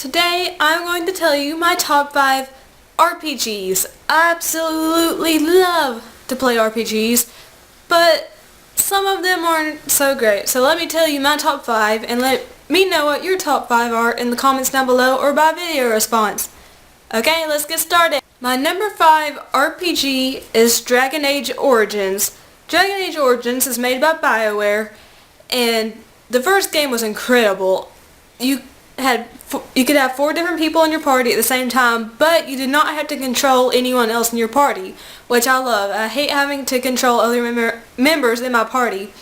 Today I'm going to tell you my top 5 RPGs. I absolutely love to play RPGs, but some of them aren't so great. So let me tell you my top 5 and let me know what your top 5 are in the comments down below or by video response. Okay, let's get started. My number 5 RPG is Dragon Age Origins. Dragon Age Origins is made by BioWare, and the first game was incredible. You could have 4 different people in your party at the same time, but you did not have to control anyone else in your party, which I love. I hate having to control other members in my party.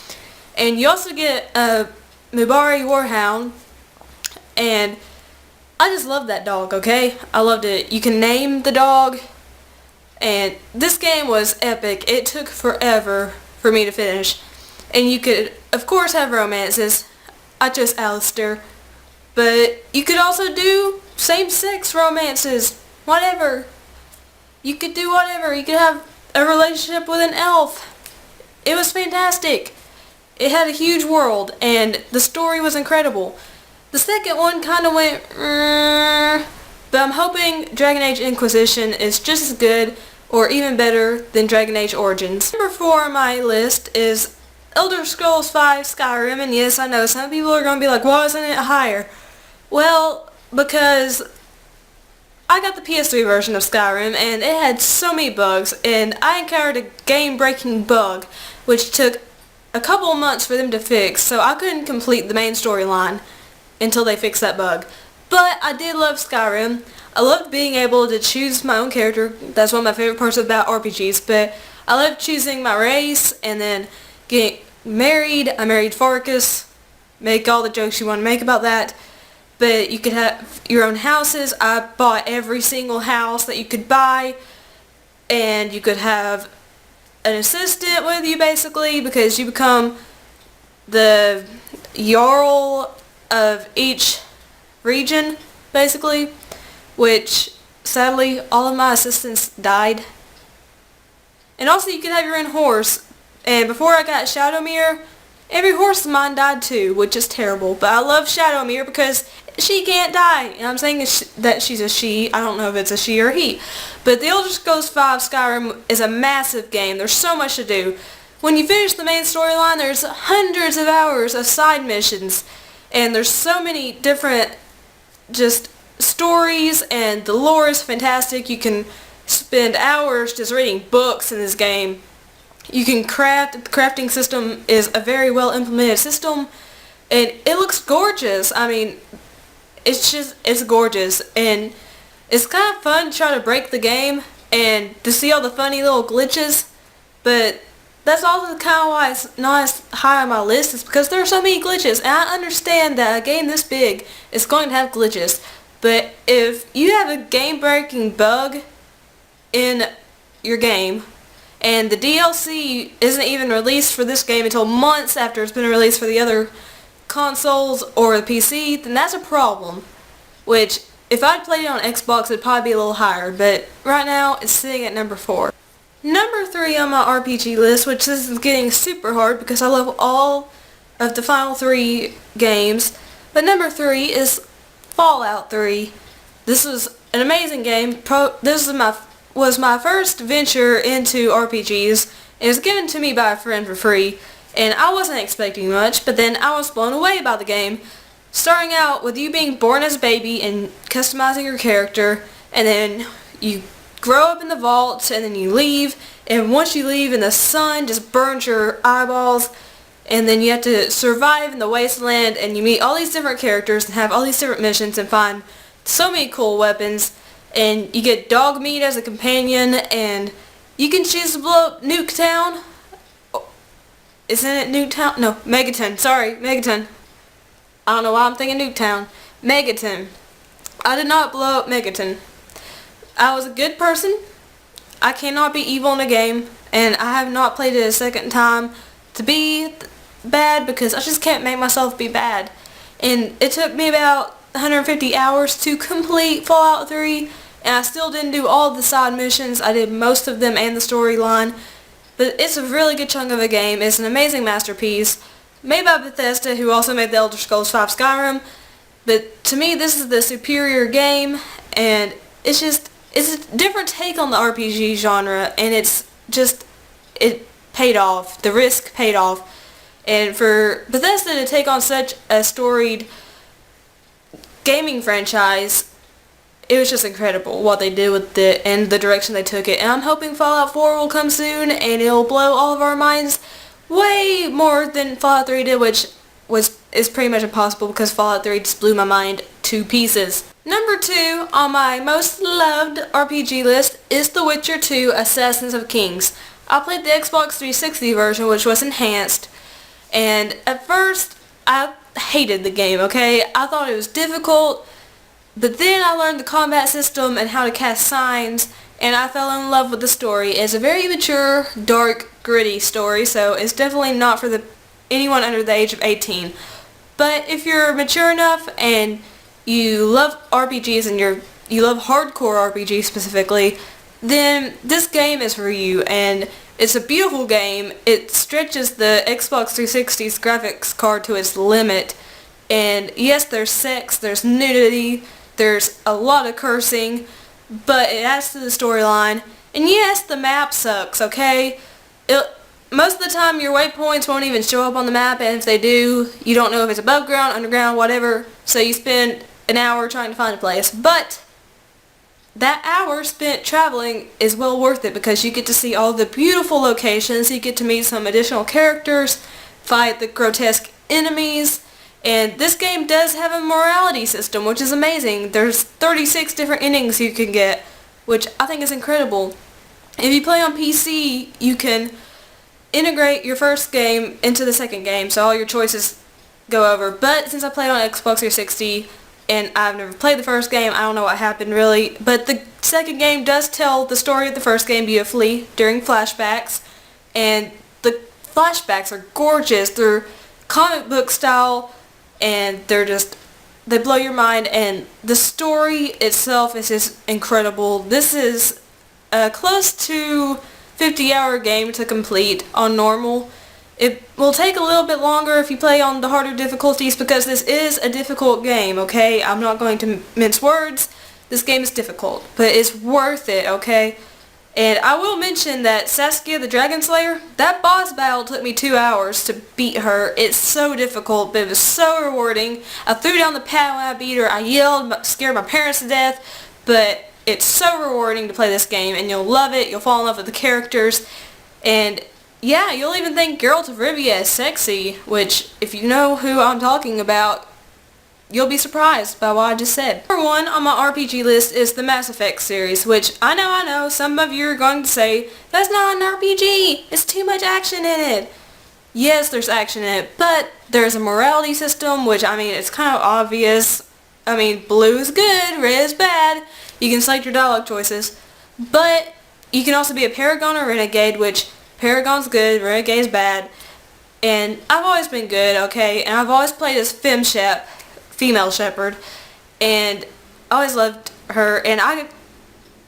And you also get a Mubari Warhound, and I just love that dog, okay? I loved it. You can name the dog, and this game was epic. It took forever for me to finish. And you could, of course, have romances. I chose Alistair. But you could also do same-sex romances. Whatever. You could do whatever. You could have a relationship with an elf. It was fantastic. It had a huge world, and the story was incredible. The second one kind of went, but I'm hoping Dragon Age Inquisition is just as good or even better than Dragon Age Origins. Number 4 on my list is Elder Scrolls V Skyrim, and yes, I know some people are going to be like, why isn't it higher? Well, because I got the PS3 version of Skyrim, and it had so many bugs, and I encountered a game-breaking bug, which took a couple of months for them to fix, so I couldn't complete the main storyline until they fixed that bug. But I did love Skyrim. I loved being able to choose my own character. That's one of my favorite parts about RPGs, but I loved choosing my race, and then getting married. I married Farkas. Make all the jokes you want to make about that. But you could have your own houses. I bought every single house that you could buy, and you could have an assistant with you basically, because you become the Jarl of each region basically, which sadly all of my assistants died. And also you could have your own horse, and before I got Shadowmere, every horse of mine died too, which is terrible. But I love Shadowmere because she can't die. And I'm saying that she's a she. I don't know if it's a she or a he. But the Elder Scrolls V Skyrim is a massive game. There's so much to do. When you finish the main storyline, there's hundreds of hours of side missions. And there's so many different just stories, and the lore is fantastic. You can spend hours just reading books in this game. You can craft. The crafting system is a very well implemented system, and it looks gorgeous. I mean, it's gorgeous, and it's kind of fun to try to break the game and to see all the funny little glitches, but that's also kind of why it's not as high on my list, is because there are so many glitches, and I understand that a game this big is going to have glitches, but if you have a game-breaking bug in your game, and the DLC isn't even released for this game until months after it's been released for the other consoles or the PC, then that's a problem. Which, if I'd played it on Xbox, it'd probably be a little higher, but right now it's sitting at number 4. Number 3 on my RPG list, which this is getting super hard because I love all of the final 3 games, but number 3 is Fallout 3. This was an amazing game. This was my first venture into RPGs. It was given to me by a friend for free, and I wasn't expecting much, but then I was blown away by the game. Starting out with you being born as a baby and customizing your character, and then you grow up in the vault, and then you leave, and once you leave and the sun just burns your eyeballs, and then you have to survive in the wasteland, and you meet all these different characters and have all these different missions and find so many cool weapons, and you get dog meat as a companion, and you can choose to blow up Nuketown. Isn't it Nuketown? No, Megaton. Sorry, Megaton. I don't know why I'm thinking Nuketown. Megaton. I did not blow up Megaton. I was a good person. I cannot be evil in a game, and I have not played it a second time to be bad because I just can't make myself be bad. And it took me about 150 hours to complete Fallout 3, and I still didn't do all the side missions. I did most of them and the storyline, but it's a really good chunk of a game. It's an amazing masterpiece made by Bethesda, who also made the Elder Scrolls V Skyrim, But to me, this is the superior game, and it's a different take on the RPG genre, and it paid off. The risk paid off. And for Bethesda to take on such a storied gaming franchise, it was just incredible what they did with it and the direction they took it. And I'm hoping Fallout 4 will come soon, and it'll blow all of our minds way more than Fallout 3 did, which is pretty much impossible because Fallout 3 just blew my mind to pieces. Number 2 on my most loved RPG list is The Witcher 2: Assassins of Kings. I played the Xbox 360 version, which was enhanced, and at first I hated the game, okay? I thought it was difficult, but then I learned the combat system and how to cast signs, and I fell in love with the story. It's a very mature, dark, gritty story, so it's definitely not for anyone under the age of 18. But if you're mature enough and you love RPGs and you love hardcore RPGs specifically, then this game is for you, and it's a beautiful game. It stretches the Xbox 360's graphics card to its limit, and yes, there's sex, there's nudity, there's a lot of cursing, but it adds to the storyline. And yes, the map sucks, okay? Most of the time your waypoints won't even show up on the map, and if they do, you don't know if it's above ground, underground, whatever, so you spend an hour trying to find a place. But that hour spent traveling is well worth it because you get to see all the beautiful locations, you get to meet some additional characters, fight the grotesque enemies, and this game does have a morality system, which is amazing. There's 36 different endings you can get, which I think is incredible. If you play on PC, you can integrate your first game into the second game, so all your choices go over. But since I played on Xbox 360, and I've never played the first game, I don't know what happened really, but the second game does tell the story of the first game beautifully during flashbacks, and the flashbacks are gorgeous. They're comic book style, and they blow your mind, and the story itself is just incredible. This is a close to 50-hour game to complete on normal. It will take a little bit longer if you play on the harder difficulties because this is a difficult game, okay? I'm not going to mince words. This game is difficult, but it's worth it, okay? And I will mention that Saskia the Dragon Slayer, that boss battle took me 2 hours to beat her. It's so difficult, but it was so rewarding. I threw down the pad when I beat her. I yelled, scared my parents to death, but it's so rewarding to play this game, and you'll love it. You'll fall in love with the characters, and yeah, you'll even think Geralt of Rivia is sexy, which, if you know who I'm talking about, you'll be surprised by what I just said. Number 1 on my RPG list is the Mass Effect series, which I know, some of you are going to say, that's not an RPG, it's too much action in it. Yes, there's action in it, but there's a morality system, which, I mean, it's kind of obvious. I mean, blue is good, red is bad. You can select your dialogue choices, but you can also be a Paragon or Renegade, which Paragon's good, Renegade's bad, and I've always been good, okay, and I've always played as female shepherd, and I always loved her, and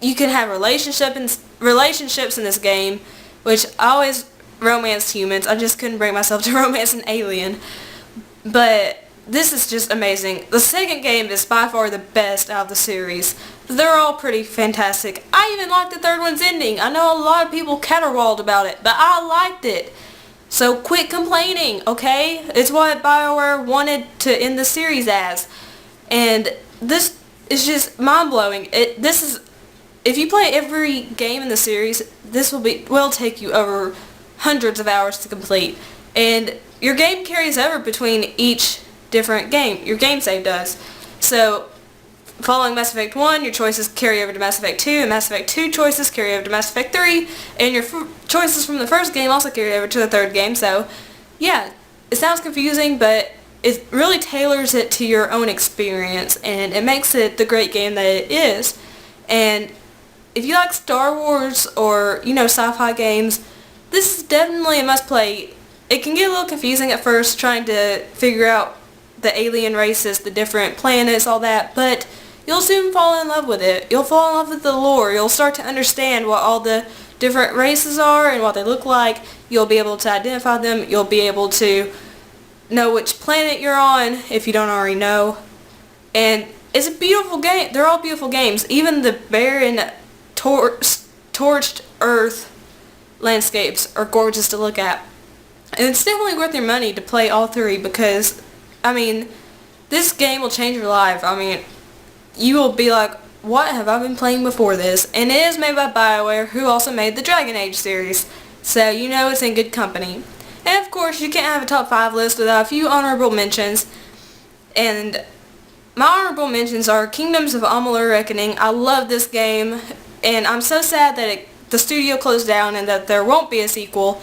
you can have relationships in this game, which I always romanced humans. I just couldn't bring myself to romance an alien, but this is just amazing. The second game is by far the best out of the series. They're all pretty fantastic. I even liked the third one's ending. I know a lot of people caterwauled about it, but I liked it. So quit complaining, okay? It's what BioWare wanted to end the series as. And this is just mind-blowing. If you play every game in the series, this will take you over hundreds of hours to complete. And your game carries over between each different game. Your game save does. So following Mass Effect 1, your choices carry over to Mass Effect 2, and Mass Effect 2 choices carry over to Mass Effect 3, and your choices from the first game also carry over to the third game. So yeah, it sounds confusing, but it really tailors it to your own experience, and it makes it the great game that it is. And if you like Star Wars or, sci-fi games, this is definitely a must-play. It can get a little confusing at first trying to figure out the alien races, the different planets, all that, but you'll soon fall in love with it. You'll fall in love with the lore. You'll start to understand what all the different races are and what they look like. You'll be able to identify them. You'll be able to know which planet you're on if you don't already know. And it's a beautiful game. They're all beautiful games. Even the barren, torched earth landscapes are gorgeous to look at. And it's definitely worth your money to play all three because, I mean, this game will change your life. I mean, you will be like, what have I been playing before this? And it is made by BioWare, who also made the Dragon Age series. So you know it's in good company. And of course, you can't have a top 5 list without a few honorable mentions. And my honorable mentions are Kingdoms of Amalur Reckoning. I love this game, and I'm so sad that the studio closed down and that there won't be a sequel.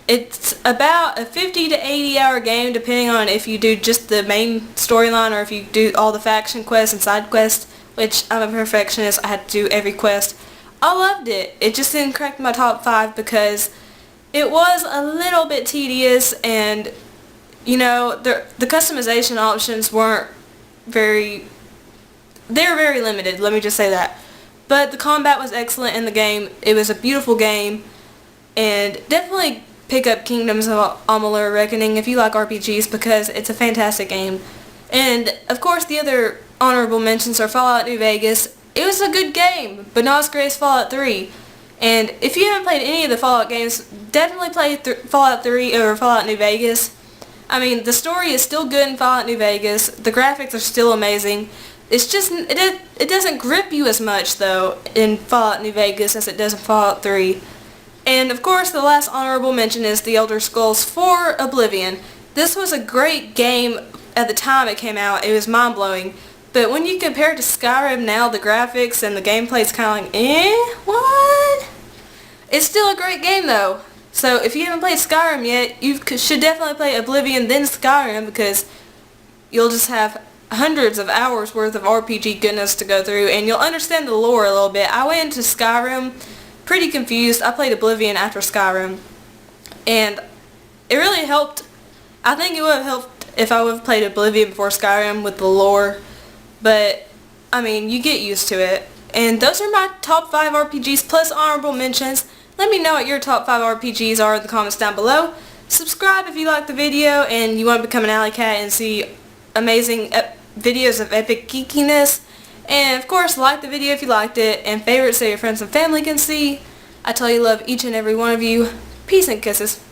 It's about a 50 to 80 hour game depending on if you do just the main storyline or if you do all the faction quests and side quests, which I'm a perfectionist. I had to do every quest. I loved it. It just didn't crack my top 5 because it was a little bit tedious, and you know, the customization options weren't they're very limited, let me just say that. But the combat was excellent in the game. It was a beautiful game, and definitely pick up Kingdoms of Amalur Reckoning if you like RPGs because it's a fantastic game. And of course the other honorable mentions are Fallout New Vegas. It was a good game, but not as great as Fallout 3. And if you haven't played any of the Fallout games, definitely play Fallout 3 or Fallout New Vegas. I mean, the story is still good in Fallout New Vegas. The graphics are still amazing. It's just, it doesn't grip you as much, though, in Fallout New Vegas as it does in Fallout 3. And, of course, the last honorable mention is The Elder Scrolls 4 Oblivion. This was a great game at the time it came out. It was mind-blowing. But when you compare it to Skyrim now, the graphics and the gameplay is kind of like, what? It's still a great game, though. So if you haven't played Skyrim yet, you should definitely play Oblivion then Skyrim because you'll just have hundreds of hours worth of RPG goodness to go through and you'll understand the lore a little bit. I went into Skyrim pretty confused. I played Oblivion after Skyrim and it really helped. I think it would have helped if I would have played Oblivion before Skyrim with the lore, but I mean, you get used to it. And those are my top 5 RPGs plus honorable mentions. Let me know what your top 5 RPGs are in the comments down below. Subscribe if you like the video and you want to become an Alycat and see amazing videos of epic geekiness. And of course, like the video if you liked it and favorite so your friends and family can see. I tell you love each and every one of you. Peace and kisses.